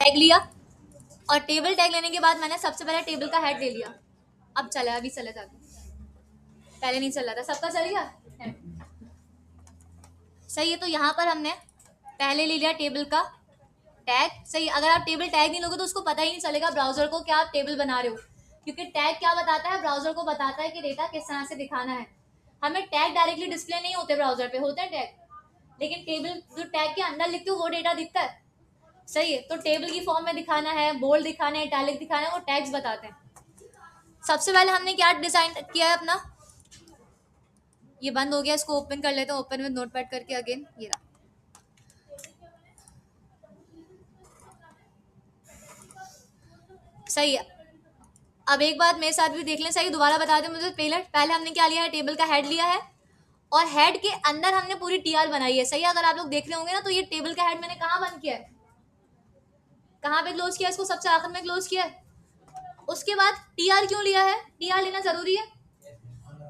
Tag लिया और table tag लेने के बाद मैंने सबसे पहले टेबल का हेड ले लिया। अब चला, अभी चला था, पहले नहीं चल रहा था, सबका चल गया head। सही है, तो यहाँ पर हमने पहले ले लिया टेबल का टैग। सही, अगर आप टेबल टैग नहीं लोगे तो उसको पता ही नहीं चलेगा ब्राउजर को क्या आप टेबल बना रहे हो, क्योंकि टैग क्या बताता है, ब्राउजर को बताता है कि डेटा किस तरह से दिखाना है। हमें टैग डायरेक्टली डिस्प्ले नहीं होते ब्राउजर पे, होते हैं टैग, लेकिन टेबल जो टैग के अंदर लिखते हो वो डेटा दिखता है। सही है, तो टेबल की फॉर्म में दिखाना है, बोल्ड दिखाना है, इटैलिक दिखाना है, वो टैग्स बताते हैं। सबसे पहले हमने क्या डिजाइन किया है अपना, ये बंद हो गया, इसको ओपन कर लेते हैं, ओपन विद नोटपैड करके अगेन, ये रहा। सही है, अब एक बात मेरे साथ भी देख लें, सही दोबारा बता दें मुझे, पहले हमने क्या लिया है, टेबल का हेड लिया है और हेड के अंदर हमने पूरी टीआर बनाई है। सही है, अगर आप लोग देख रहे होंगे ना तो ये टेबल का हेड मैंने कहाँ बंद किया है, कहाँ पे क्लोज किया है इसको, सबसे आखिर में क्लोज किया है। उसके बाद टीआर क्यों लिया है, टीआर लेना जरूरी है,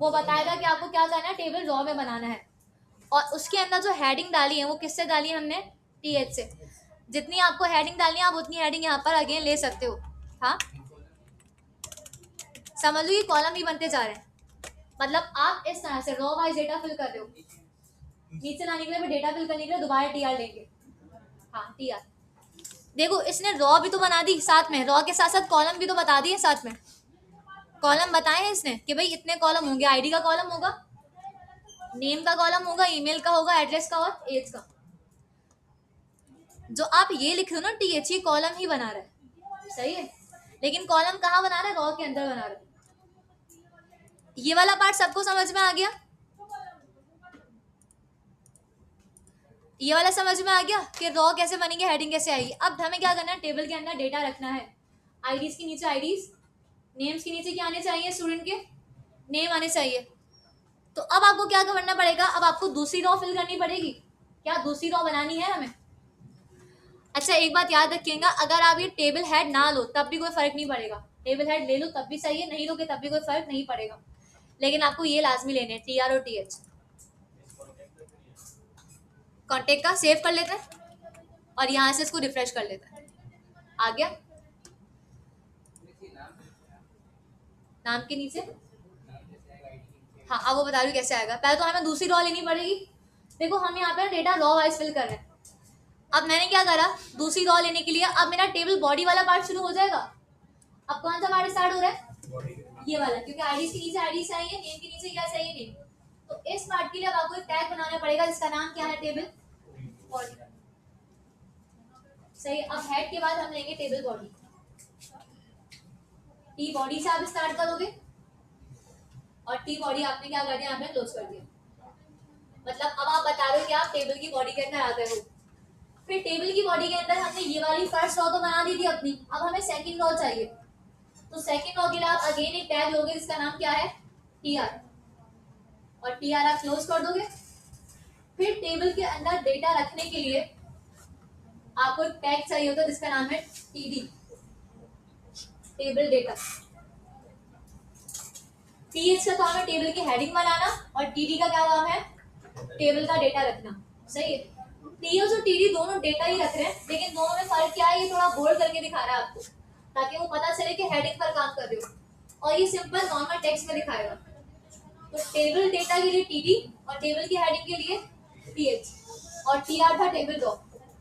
वो बताएगा कि आपको क्या करना है, टेबल रॉ में बनाना है। और उसके अंदर जो हेडिंग डाली है वो किससे डाली है हमने, टीएच से। जितनी आपको हेडिंग डालनी है आप उतनी हेडिंग यहाँ पर अगेन ले सकते हो। हाँ, समझ लो ये कॉलम ही बनते जा रहे हैं, मतलब आप इस तरह से रॉ वाइज डेटा फिल कर रहे हो, नीचे लाने के लिए डेटा फिल करने के लिए दोबारा टीआर लेंगे। हाँ, टीआर देखो, इसने रॉ भी तो बना दी साथ में, रॉ के साथ साथ कॉलम भी तो बता दिए साथ में, कॉलम बताए हैं इसने कि भाई इतने कॉलम होंगे, आईडी का कॉलम होगा, नेम का कॉलम होगा, ईमेल का होगा, एड्रेस का और एज का। जो आप ये लिख रहे हो ना टीएच, ये कॉलम ही बना रहा है। सही है, लेकिन कॉलम कहाँ बना रहा है, रॉ के अंदर बना रहा है। ये वाला पार्ट सबको समझ में आ गया, ये वाला समझ में आ गया कि रॉ कैसे बनेंगे, हेडिंग कैसे आएगी। अब हमें क्या करना है, टेबल के अंदर डेटा रखना है, आईडीज के नीचे आईडीज, नेम्स के नीचे क्या आने चाहिए, स्टूडेंट के नेम आने चाहिए। तो अब आपको क्या करना पड़ेगा, अब आपको दूसरी रॉ फिल करनी पड़ेगी। क्या दूसरी रॉ बनानी है हमें। अच्छा, एक बात याद रखिएगा, अगर आप ये टेबल हेड ना लो तब भी कोई फर्क नहीं पड़ेगा, टेबल हेड ले लो तब भी सही है, नहीं लोगे तब भी कोई फर्क नहीं पड़ेगा, लेकिन आपको ये लाजमी लेने हैं, टीआर और टीएच। कॉन्टेक्ट का सेव कर लेते हैं और यहाँ से इसको रिफ्रेश कर लेते हैं। आ गया, नाम के नीचे, हाँ अब वो बता रही हूँ कैसे आएगा। पहले तो हमें दूसरी रॉ लेनी पड़ेगी। देखो हम यहाँ पे डेटा रॉ वाइज फिल कर रहे हैं। अब मैंने क्या करा, दूसरी रॉ लेने के लिए अब मेरा टेबल बॉडी वाला पार्ट शुरू हो जाएगा। अब कौन सा पार्ट स्टार्ट हो रहा है, ये वाला, क्योंकि आईडी के नीचे आईडी चाहिए, नेम के नीचे क्या चाहिए, नेम। तो इस पार्ट के लिए अब आपको एक टैग बनाना पड़ेगा जिसका नाम क्या है, टेबल बॉडी। सही, अब हेड के बाद हम लेंगे टेबल बॉडी, टी बॉडी से आप स्टार्ट करोगे और टी बॉडी आपने क्या कर दिया, आपने क्लोज कर दिया। मतलब अब आप बता रहे हो कि आप टेबल की बॉडी के अंदर आ गए हो। फिर टेबल की बॉडी के अंदर हमने ये वाली फर्स्ट रॉ तो बना दी थी अपनी, अब हमें सेकंड रॉ चाहिए। तो सेकंड रॉ के लिए आप अगेन एक टैग लोगे जिसका नाम क्या है, टीआर, और टीआर आप क्लोज कर दोगे। फिर टेबल के अंदर डेटा रखने के लिए आपको एक टैग चाहिए होगा जिसका नाम है टीडी, टेबल डेटा। टीएच का काम है टेबल की हेडिंग बनाना और टीडी का क्या काम है, टेबल का डेटा रखना। सही है, टीएच और टीडी दोनों डेटा ही रख रहे हैं, लेकिन दोनों में फर्क क्या है, ये थोड़ा बोल्ड करके दिखा रहा है आपको, ताकि वो पता चले कि हेडिंग पर काम कर रहे हो, और ये सिंपल नॉर्मल टेक्स्ट में दिखाएगा। तो टेबल डेटा के लिए टीडी और टेबल की हेडिंग के लिए टीएच, और टीआर था टेबल रॉ।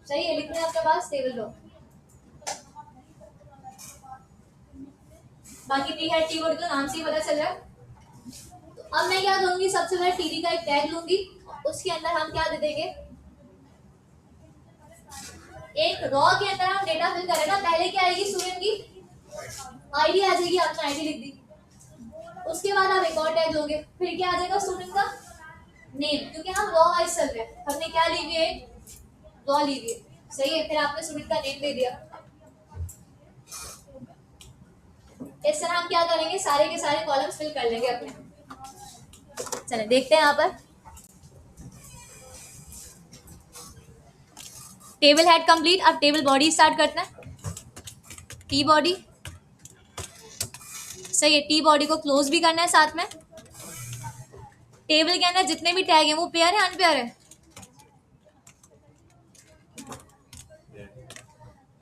सही है, लिखने आपके पास टेबल रॉ, बाकी टी हेड टी वर्ड तो नाम से ही पता चल रहा है। तो अब मैं क्या करूंगी, सबसे पहले टीडी का एक टैग लूंगी, उसके अंदर हम क्या दे देंगे, एक रॉ के अंदर हम डेटा फिल करें ना, पहले क्या आएगी, स्टूडेंट की आईडी आ जाएगी, आपने आईडी लिख दी। उसके बाद आप एक और टैग लोगे, फिर क्या आ जाएगा, स्टूडेंट का नेम, क्योंकि हम रॉ वाइज चल रहे हैं, हमने क्या ली हुई है, रॉ ली हुई है। सही है, फिर आपने स्टूडेंट का नेम दे दिया। इस तरह हम क्या करेंगे, सारे के सारे कॉलम्स फिल कर लेंगे अपने। चलें देखते हैं यहाँ पर, टेबल हेड कंप्लीट। अब टेबल बॉडी स्टार्ट करते हैं, टी बॉडी। सही है, टी बॉडी को क्लोज भी करना है साथ में। टेबल के अंदर जितने भी टैग हैं वो पेयर है, अनपेयर है,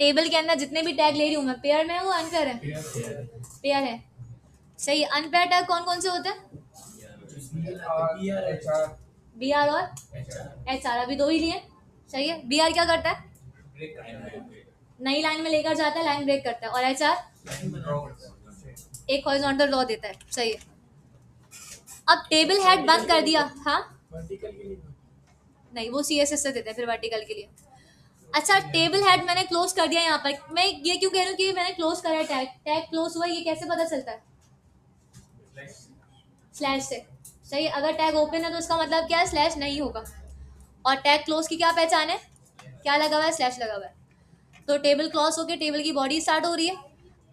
टेबल के अंदर जितने भी टैग ले रही हूँ मैं, पेयर में है वो अनपेयर है? पेयर है। सही है। अनपेयर टैग कौन कौन से होते हैं? बी आर और एच आर, अभी 2 ही लिए। सही है। बी आर क्या करता है? नई लाइन में लेकर जाता है, लाइन ब्रेक करता है। और एच आर एक हॉरिजॉन्टल लॉ देता है। सही है। अब टेबल हेड बंद कर दिया। हाँ नहीं, वो CSS से देते हैं फिर वर्टिकल के लिए। अच्छा, टेबल हेड मैंने क्लोज कर दिया। यहाँ पर मैं ये क्यों कह रही हूँ कि मैंने क्लोज करा है, टैग टैग क्लोज हुआ, ये कैसे पता चलता है? स्लैश से। सही है। अगर टैग ओपन है तो इसका मतलब क्या है? स्लैश नहीं होगा। और टैग क्लोज की क्या पहचान है? क्या लगा हुआ है? स्लैश लगा हुआ है। तो टेबल क्लोज होकर टेबल की बॉडी स्टार्ट हो रही है।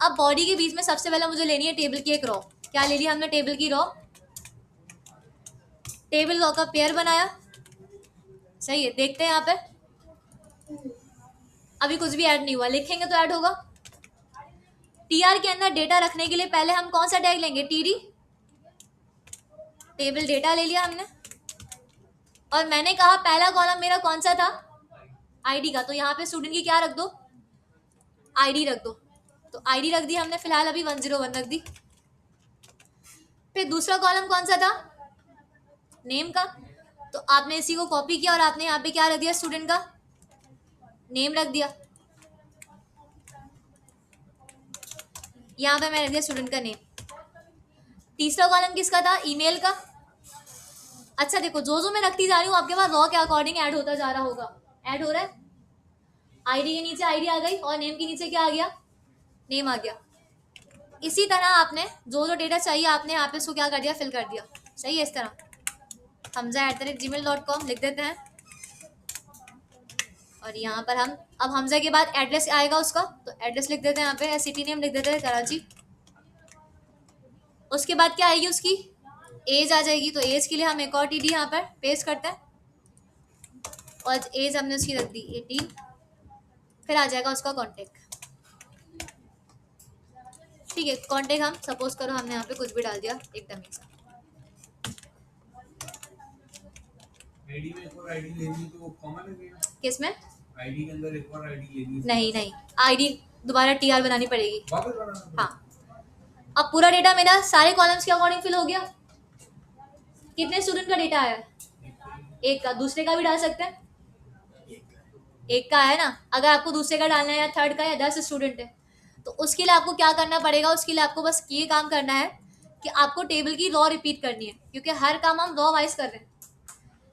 अब बॉडी के बीच में सबसे पहले मुझे लेनी है टेबल की एक रॉ। क्या ले लिया हमने? टेबल की रॉ। टेबल रॉ का पेयर बनाया। सही है। देखते हैं यहाँ पे, अभी कुछ भी ऐड नहीं हुआ, लिखेंगे तो ऐड होगा। टीआर के अंदर डेटा रखने के लिए पहले हम कौन सा टैग लेंगे? टीडी। टेबल डेटा ले लिया हमने। और मैंने कहा पहला कॉलम मेरा कौन सा था? आईडी का। तो यहाँ पे स्टूडेंट की क्या रख दो? आईडी रख दो। तो आईडी रख दी हमने, फिलहाल अभी 101 रख दी। फिर दूसरा कॉलम कौन सा था? नेम का। तो आपने इसी को कॉपी किया और आपने यहाँ पे क्या रख दिया? स्टूडेंट का नेम रख दिया। यहाँ पे मैं रख दिया स्टूडेंट का नेम। तीसरा कॉलम किसका था? ईमेल का। अच्छा देखो, जो मैं रखती जा रही हूँ आपके पास रॉ के अकॉर्डिंग ऐड होता जा रहा होगा। ऐड हो रहा है। आईडी के नीचे आईडी आ गई और नेम के नीचे क्या आ गया? नेम आ गया। इसी तरह आपने जो डेटा चाहिए आपने यहाँ पे उसको क्या कर दिया? फिल कर दिया। सही है। इस तरह hamza@gmail.com लिख देते हैं। और यहाँ पर हम अब हमजा के बाद एड्रेस आएगा उसका, तो एड्रेस लिख देते हैं यहाँ पे। सिटी नेम लिख देते हैं कराची। उसके बाद क्या आएगी? उसकी एज आ जाएगी। तो एज के लिए हम एक और टीडी यहाँ पर पेस्ट करते हैं। और एज हमने उसकी रख दी 18। फिर आ जाएगा उसका कॉन्टेक्ट। ठीक है। कॉन्टेक्ट हम सपोज करो हमने यहाँ पे कुछ भी डाल दिया एकदम ही सा। आईडी में एक और आईडी लेनी तो कॉमन है क्या? किसमें? आईडी के अंदर एक और आईडी लेनी है? नहीं, आईडी दोबारा टीआर बनानी पड़ेगी। वापस बनाना पड़ेगा? हाँ। अब पूरा डेटा मेरा सारे कॉलम्स के अकॉर्डिंग फिल हो गया। कितने स्टूडेंट का डेटा आया? एक का। दूसरे का भी डाल सकते हैं? एक का है ना। अगर आपको दूसरे का डालना है या थर्ड का या 10 स्टूडेंट है तो उसके लिए आपको क्या करना पड़ेगा? उसके लिए आपको बस ये काम करना है कि आपको टेबल की रॉ रिपीट करनी है, क्योंकि हर काम हम रॉ वाइज कर रहे हैं।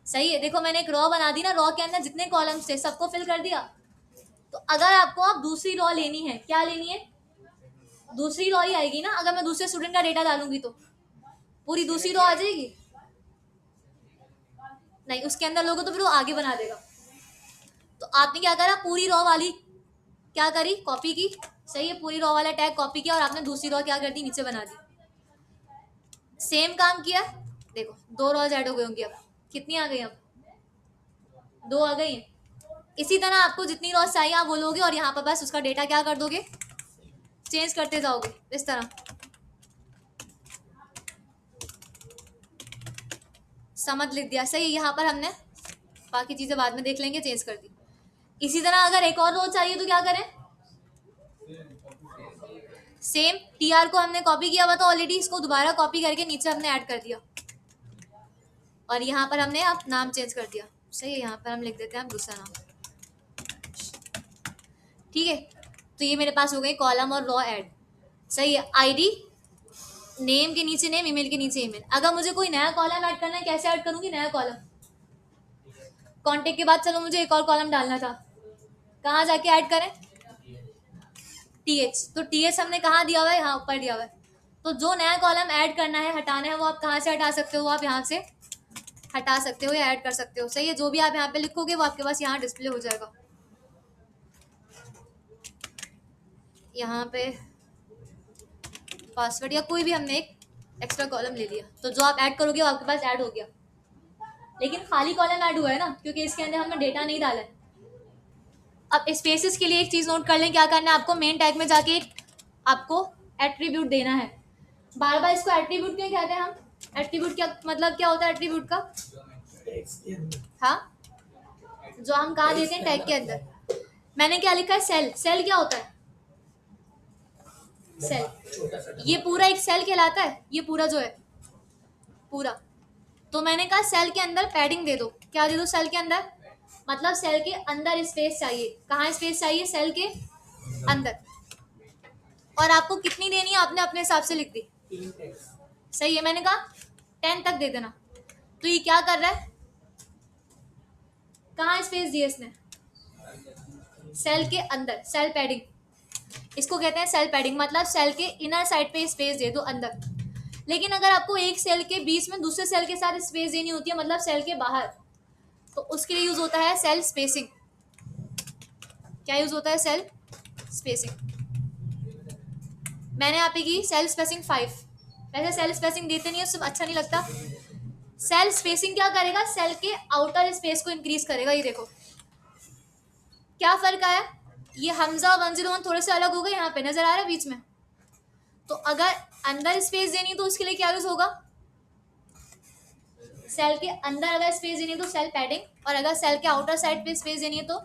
सही है। देखो मैंने एक रॉ बना दी ना, रॉ के अंदर जितने कॉलम्स थे सबको फिल कर दिया। तो अगर आपको अब दूसरी रॉ लेनी है, क्या लेनी है? दूसरी रॉ ही आएगी ना। अगर मैं दूसरे स्टूडेंट का डेटा डालूंगी तो पूरी दूसरी रॉ आ जाएगी? नहीं, उसके अंदर लोगों तो फिर वो आगे बना देगा। तो आपने क्या करा? पूरी रॉ वाली क्या करी? कॉपी की। सही है। पूरी रॉ वाला टैग कॉपी किया और आपने दूसरी रॉ क्या कर दी? नीचे बना दी। सेम काम किया। देखो 2 रॉज ऐड हो गई होंगी। अब कितनी आ गई? अब 2 आ गई हैं। इसी तरह आपको जितनी रॉज चाहिए आप बोलोगे और यहाँ पर बस उसका डेटा क्या कर दोगे? चेंज करते जाओगे इस तरह। समझ लिख दिया। सही है। यहाँ पर हमने बाकी चीजें बाद में देख लेंगे, चेंज कर दी। इसी तरह अगर एक और रो चाहिए तो क्या करें? सेम टीआर को हमने कॉपी किया हुआ था ऑलरेडी, इसको दोबारा कॉपी करके नीचे हमने ऐड कर दिया और यहाँ पर हमने अब नाम चेंज कर दिया। सही है। यहाँ पर हम लिख देते हैं दूसरा नाम। ठीक है। तो ये मेरे पास हो गई कॉलम और रॉ ऐड। सही है। आईडी, नेम के नीचे नेम, ईमेल के नीचे ईमेल। अगर मुझे कोई नया कॉलम ऐड करना है, कैसे ऐड करूंगी नया कॉलम? कॉन्टेक्ट के बाद चलो मुझे एक और कॉलम डालना था, कहाँ जाके ऐड करें? टीएच। तो टीएच हमने कहाँ दिया हुआ है? यहाँ ऊपर दिया हुआ है। तो जो नया कॉलम ऐड करना है, हटाना है, वो आप कहाँ से हटा सकते हो? आप यहाँ से हटा सकते हो या ऐड कर सकते हो। सही है। जो भी आप यहाँ पे लिखोगे वो आपके पास यहाँ डिस्प्ले हो जाएगा। यहाँ पे पासवर्ड या कोई भी हमने एक एक्स्ट्रा कॉलम ले लिया, तो जो आप ऐड करोगे वो आपके पास ऐड हो गया। लेकिन खाली कॉलम ऐड हुआ है ना, क्योंकि इसके अंदर हमने डेटा नहीं डाला है। अब स्पेसेस के लिए एक चीज नोट कर लें, क्या करना है आपको? मेन टैग में जाके आपको एट्रीब्यूट देना है। बार बार इसको एट्रीब्यूट क्यों कहते हैं हम? एट्रीब्यूट क्या मतलब क्या होता है एट्रीब्यूट का? हाँ, जो हम कहाँ देते हैं? टैग के अंदर। मैंने क्या लिखा है, सेल। सेल क्या होता है, सेल, ये पूरा एक सेल कहलाता है, ये पूरा जो है पूरा। तो मैंने कहा सेल के अंदर पैडिंग दे दो। क्या दे दो सेल के अंदर, मतलब सेल के अंदर स्पेस चाहिए। कहाँ स्पेस चाहिए, सेल के अंदर। और आपको कितनी देनी है, आपने अपने हिसाब से लिख दी, 3 टैग्स। सही है। मैंने कहा 10 तक दे देना। तो ये क्या कर रहा है, कहाँ स्पेस दी है इसने, सेल के अंदर, सेल पैडिंग। इसको कहते हैं सेल पैडिंग, मतलब सेल के इनर साइड पे स्पेस दे दो अंदर। लेकिन अगर आपको एक सेल के बीच में दूसरे सेल के साथ स्पेस देनी होती है, मतलब सेल के बाहर, तो उसके लिए यूज होता है सेल स्पेसिंग। क्या यूज होता है, सेल स्पेसिंग। मैंने यहाँ पे की सेल स्पेसिंग 5। वैसे सेल स्पेसिंग देते नहीं है, उससे अच्छा नहीं लगता। सेल स्पेसिंग क्या करेगा, सेल के आउटर स्पेस को इंक्रीज करेगा। ये देखो क्या फर्क आया, ये हमजा 101 थोड़े से अलग हो गए, यहाँ पे नजर आ रहा है बीच में। तो अगर अंदर स्पेस देनी है तो उसके लिए क्या यूज होगा, सेल के अंदर अगर स्पेस देनी है तो सेल पैडिंग, और अगर सेल के आउटर साइड पे स्पेस देनी है तो,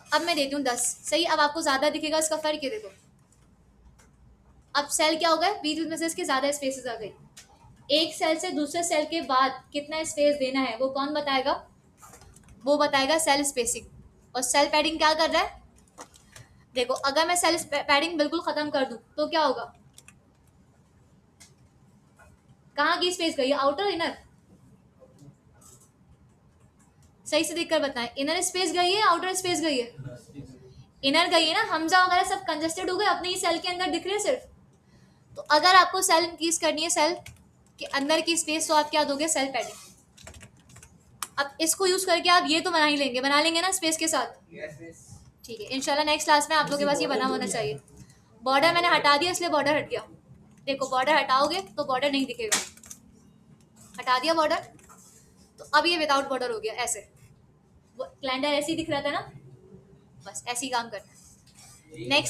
अब मैं देती हूँ 10, सही। अब आपको ज्यादा दिखेगा, इसका फर्क ये देखो। अब सेल क्या हो गया, बीच में से इसके ज्यादा स्पेसेस आ गई। एक सेल से दूसरे सेल के बाद कितना स्पेस देना है वो कौन बताएगा, वो बताएगा सेल स्पेसिंग। और सेल पैडिंग क्या कर रहा है, देखो अगर मैं सेल पैडिंग बिल्कुल खत्म कर दूं तो क्या होगा, कहाँ की स्पेस गई, आउटर इनर, सही से देखकर बताएं। इनर स्पेस गई है, आउटर स्पेस गई है, इनर गई है ना। हमजा वगैरह सब कंजेस्टेड हो गए, अपने ही सेल के अंदर दिख रहे हैं सिर्फ। तो अगर आपको सेल इंक्रीज करनी है, सेल के अंदर की स्पेस, तो आप क्या दोगे, सेल पैडिंग। अब इसको यूज करके आप ये तो बना ही लेंगे, बना लेंगे ना स्पेस के साथ, ठीक है। इंशाल्लाह नेक्स्ट क्लास में आप लोगों के पास ये बना होना चाहिए। बॉर्डर मैंने हटा दिया इसलिए बॉर्डर हट गया। देखो बॉर्डर हटाओगे तो बॉर्डर नहीं दिखेगा, हटा दिया बॉर्डर, तो अब ये विदाउट बॉर्डर हो गया ऐसे। वो कैलेंडर ऐसे ही दिख रहा था ना, बस ऐसे ही काम करना है। नेक्स्ट